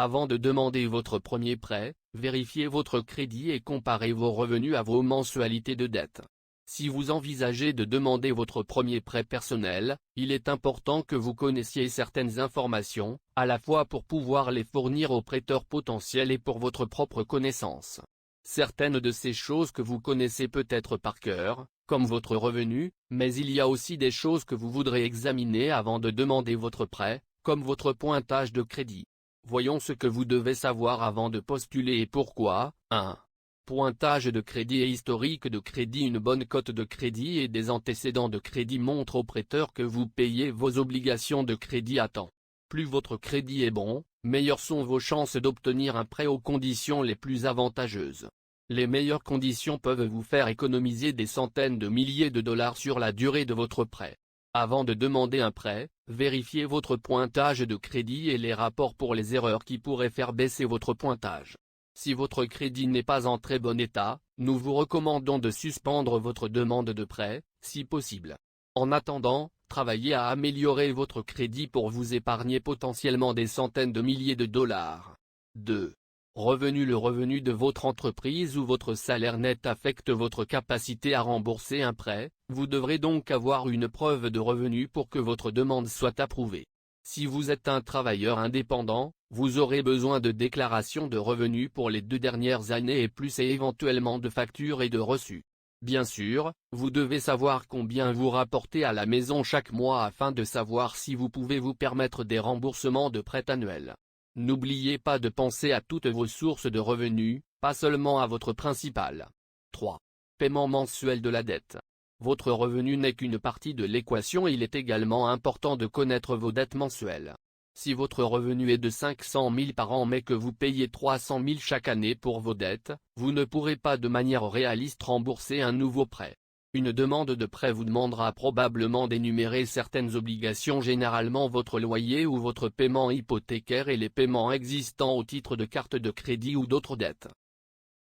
Avant de demander votre premier prêt, vérifiez votre crédit et comparez vos revenus à vos mensualités de dette. Si vous envisagez de demander votre premier prêt personnel, il est important que vous connaissiez certaines informations, à la fois pour pouvoir les fournir aux prêteurs potentiels et pour votre propre connaissance. Certaines de ces choses que vous connaissez peut-être par cœur, comme votre revenu, mais il y a aussi des choses que vous voudrez examiner avant de demander votre prêt, comme votre pointage de crédit. Voyons ce que vous devez savoir avant de postuler et pourquoi. 1. Pointage de crédit et historique de crédit. Une bonne cote de crédit et des antécédents de crédit montrent au prêteur que vous payez vos obligations de crédit à temps. Plus votre crédit est bon, meilleures sont vos chances d'obtenir un prêt aux conditions les plus avantageuses. Les meilleures conditions peuvent vous faire économiser des centaines de milliers de dollars sur la durée de votre prêt. Avant de demander un prêt, vérifiez votre pointage de crédit et les rapports pour les erreurs qui pourraient faire baisser votre pointage. Si votre crédit n'est pas en très bon état, nous vous recommandons de suspendre votre demande de prêt, si possible. En attendant, travaillez à améliorer votre crédit pour vous épargner potentiellement des centaines de milliers de dollars. 2. Revenu. Le revenu de votre entreprise ou votre salaire net affecte votre capacité à rembourser un prêt, vous devrez donc avoir une preuve de revenu pour que votre demande soit approuvée. Si vous êtes un travailleur indépendant, vous aurez besoin de déclarations de revenus pour les 2 dernières années et plus et éventuellement de factures et de reçus. Bien sûr, vous devez savoir combien vous rapportez à la maison chaque mois afin de savoir si vous pouvez vous permettre des remboursements de prêts annuels. N'oubliez pas de penser à toutes vos sources de revenus, pas seulement à votre principal. 3. Paiement mensuel de la dette. Votre revenu n'est qu'une partie de l'équation. Il est également important de connaître vos dettes mensuelles. Si votre revenu est de 500 000 par an mais que vous payez 300 000 chaque année pour vos dettes, vous ne pourrez pas de manière réaliste rembourser un nouveau prêt. Une demande de prêt vous demandera probablement d'énumérer certaines obligations, généralement votre loyer ou votre paiement hypothécaire et les paiements existants au titre de carte de crédit ou d'autres dettes.